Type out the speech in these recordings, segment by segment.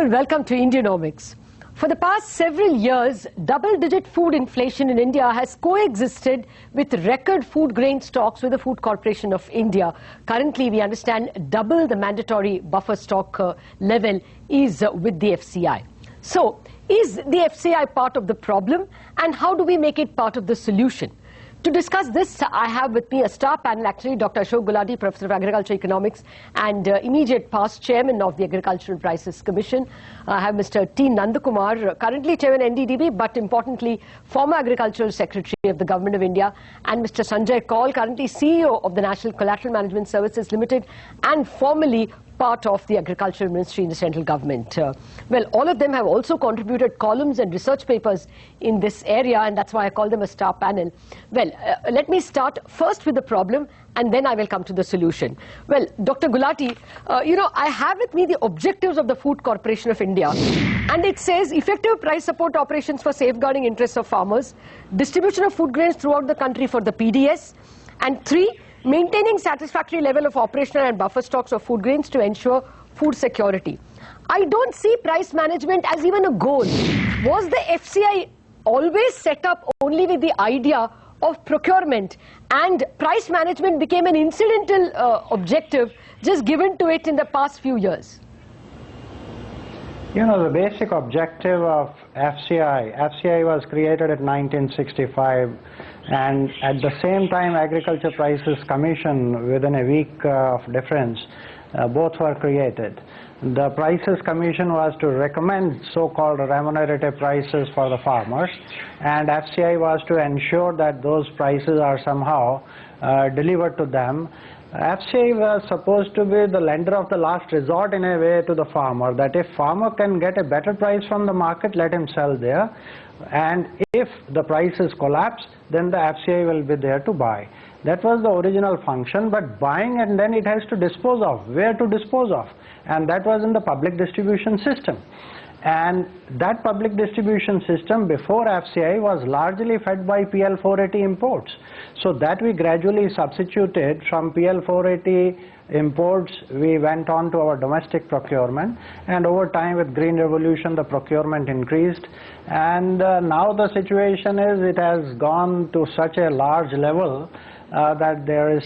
Well, welcome to Indianomics. For the past several years, double-digit food inflation in India has coexisted with record food grain stocks with the Food Corporation of India. Currently, we understand double the mandatory buffer stock level is with the FCI. So, is the FCI part of the problem, and how do we make it part of the solution? To discuss this, I have with me a star panel actually, Dr. Ashok Gulati, Professor of Agricultural Economics and immediate past Chairman of the Agricultural Prices Commission. I have Mr. T. Nandakumar, currently Chairman NDDB, but importantly former Agricultural Secretary of the Government of India, and Mr. Sanjay Kaul, currently CEO of the National Collateral Management Services Limited and formerly part of the Agricultural Ministry in the central government. Well, all of them have also contributed columns and research papers in this area, and that's why I call them a star panel. Well, let me start first with the problem, and then I will come to the solution. Well, Dr. Gulati, I have with me the objectives of the Food Corporation of India, and it says effective price support operations for safeguarding interests of farmers, distribution of food grains throughout the country for the PDS, and 3, maintaining satisfactory level of operational and buffer stocks of food grains to ensure food security. I don't see price management as even a goal. Was the FCI always set up only with the idea of procurement, and price management became an incidental objective just given to it in the past few years? You know, the basic objective of FCI was created in 1965, and at the same time Agriculture Prices Commission, within a week of difference, both were created. The Prices Commission was to recommend so-called remunerative prices for the farmers, and FCI was to ensure that those prices are somehow delivered to them. FCI was supposed to be the lender of the last resort in a way to the farmer, that if farmer can get a better price from the market, let him sell there, and if the prices collapse, then the FCI will be there to buy. That was the original function, but buying and then it has to dispose of, where to dispose of, and that was in the public distribution system. And that public distribution system before FCI was largely fed by PL 480 imports. So that we gradually substituted from PL 480 imports, we went on to our domestic procurement, and over time with Green Revolution the procurement increased, and now the situation is it has gone to such a large level that there is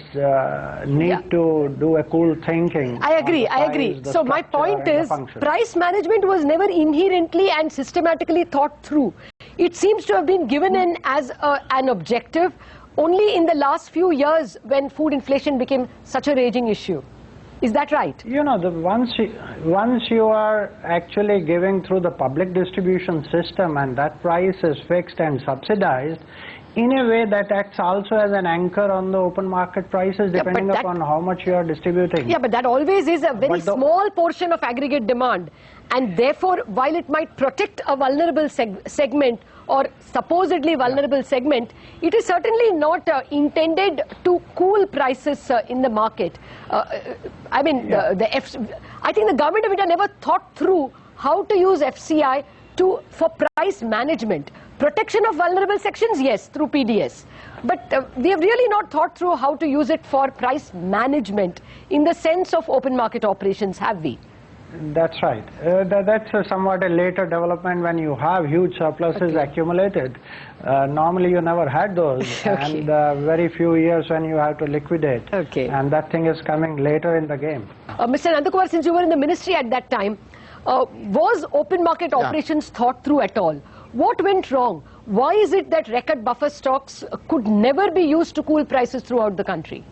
need to do a cool thinking. I agree. So my point is, price management was never inherently and systematically thought through. It seems to have been given in as an objective only in the last few years when food inflation became such a raging issue. Is that right? You know, once you are actually giving through the public distribution system and that price is fixed and subsidized, in a way that acts also as an anchor on the open market prices, depending upon how much you are distributing. Yeah, but that always is a very small portion of aggregate demand, and therefore while it might protect a vulnerable segment or supposedly vulnerable segment, it is certainly not intended to cool prices in the market. I think the Government of India never thought through how to use FCI for price management. Protection of vulnerable sections, yes, through PDS. But we have really not thought through how to use it for price management in the sense of open market operations, have we? That's right. That's somewhat a later development when you have huge surpluses accumulated. Normally you never had those, and very few years when you have to liquidate. And that thing is coming later in the game. Mr. Nandakumar, since you were in the ministry at that time, was open market operations thought through at all? What went wrong? Why is it that record buffer stocks could never be used to cool prices throughout the country?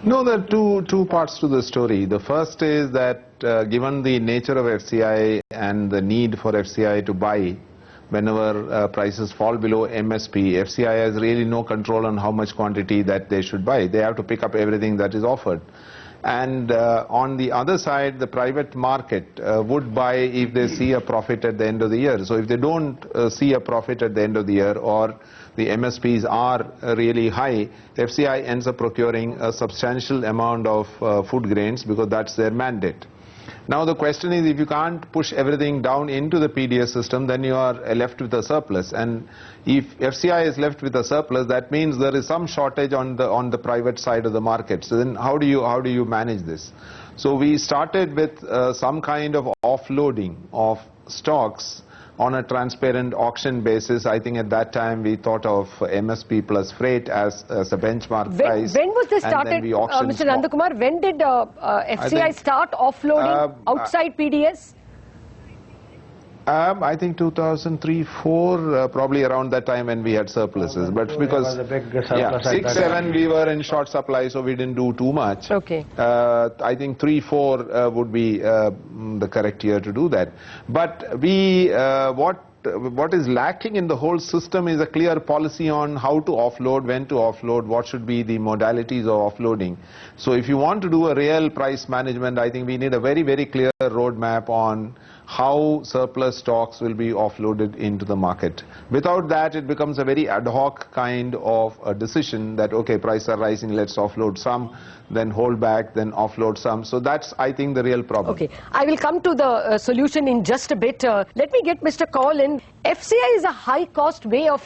No, there are two parts to the story. The first is that given the nature of FCI and the need for FCI to buy whenever prices fall below MSP, FCI has really no control on how much quantity that they should buy. They have to pick up everything that is offered. And on the other side, the private market would buy if they see a profit at the end of the year. So if they don't see a profit at the end of the year, or the MSPs are really high, FCI ends up procuring a substantial amount of food grains because that's their mandate. Now the question is, if you can't push everything down into the PDS system, then you are left with a surplus. And if FCI is left with a surplus, that means there is some shortage on the private side of the market. So then how do you manage this? So we started with some kind of offloading of stocks on a transparent auction basis. I think at that time we thought of MSP plus freight as a benchmark price. When was this and started, then we auctioned Mr. Nandakumar? When did FCI start offloading outside PDS? I think 2003-04, probably around that time when we had surpluses. But because there was a big surplus at 6-7 we were in short supply, so we didn't do too much. Okay. I think 3-4 would be the correct year to do that. But we what is lacking in the whole system is a clear policy on how to offload, when to offload, what should be the modalities of offloading. So if you want to do a real price management, I think we need a very, very clear roadmap on how surplus stocks will be offloaded into the market. Without that, it becomes a very ad hoc kind of a decision that, okay, prices are rising, let's offload some, then hold back, then offload some. So that's, I think, the real problem. Okay, I will come to the solution in just a bit. Let me get Mr. Kaul in. FCI is a high-cost way of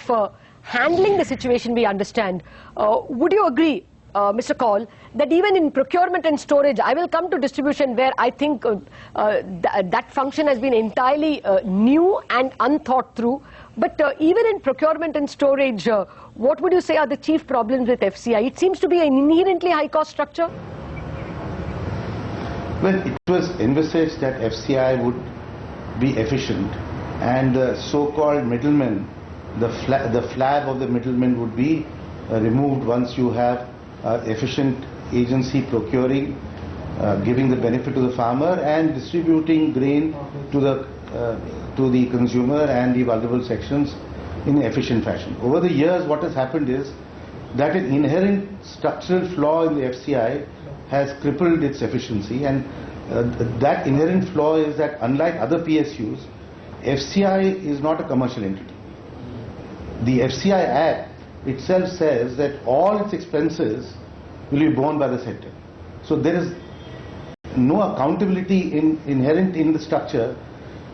handling the situation, we understand. Would you agree, Mr. Kaul, that even in procurement and storage, I will come to distribution where I think that function has been entirely new and unthought through. But even in procurement and storage, what would you say are the chief problems with FCI? It seems to be an inherently high-cost structure. Well, it was envisaged that FCI would be efficient, and the so-called middlemen, the flag of the middlemen would be removed once you have efficient agency procuring, giving the benefit to the farmer and distributing grain to the consumer and the vulnerable sections in an efficient fashion. Over the years, what has happened is that an inherent structural flaw in the FCI has crippled its efficiency, and that inherent flaw is that unlike other PSUs, FCI is not a commercial entity. The FCI Act itself says that all its expenses will be borne by the sector. So there is no accountability inherent in the structure,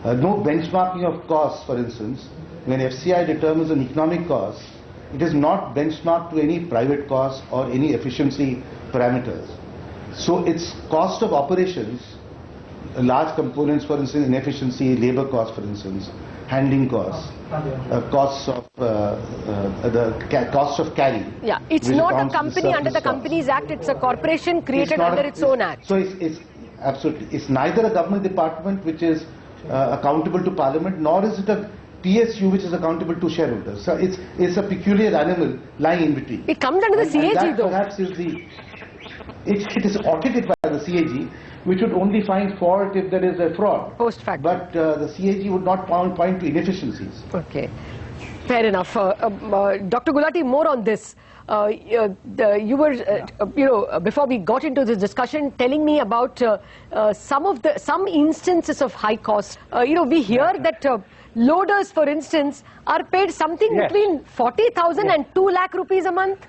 no benchmarking of costs. For instance, when FCI determines an economic cost, it is not benchmarked to any private cost or any efficiency parameters. So its cost of operations, large components, for instance, inefficiency, labor costs, for instance, handling costs, costs of the cost of carry. Yeah, it's not a company under the Companies Act. It's a corporation created under its own act. So it's absolutely, it's neither a government department which is accountable to Parliament, nor is it a PSU which is accountable to shareholders. So it's a peculiar animal lying in between. It comes under the CAG, that though. Perhaps is the it is audited by the CAG, which would only find fault if there is a fraud. Post facto. But the CAG would not point to inefficiencies. Okay, fair enough. Dr. Gulati, more on this. You were, before we got into this discussion, telling me about some instances of high cost. We hear that loaders, for instance, are paid something between 40,000 and 2 lakh rupees a month.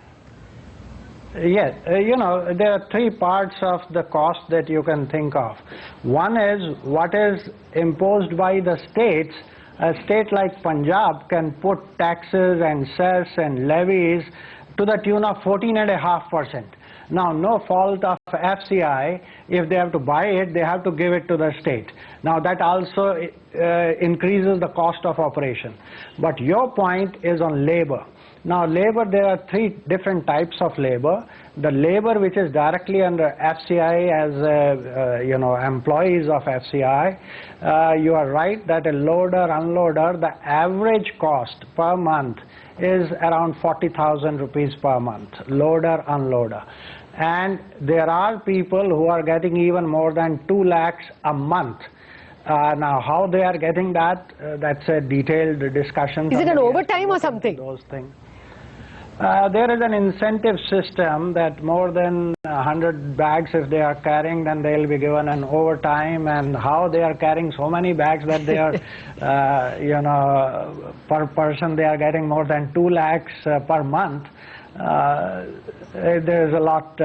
Yes, there are three parts of the cost that you can think of. One is what is imposed by the states. A state like Punjab can put taxes and cess and levies to the tune of 14.5%. Now, no fault of FCI. If they have to buy it, they have to give it to the state. Now, that also increases the cost of operation. But your point is on labor. Now, labor, there are three different types of labor. The labor which is directly under FCI as, employees of FCI, you are right that a loader, unloader, the average cost per month is around 40,000 rupees per month, loader, unloader. And there are people who are getting even more than 2 lakhs a month. Now, how they are getting that, that's a detailed discussion. Is it an overtime or something? Those things. There is an incentive system that more than 100 bags if they are carrying, then they will be given an overtime, and how they are carrying so many bags that they are, per person they are getting more than 2 lakhs per month. There is a lot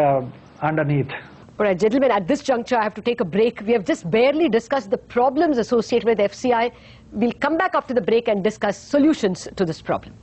underneath. All right, gentlemen, at this juncture, I have to take a break. We have just barely discussed the problems associated with FCI. We'll come back after the break and discuss solutions to this problem.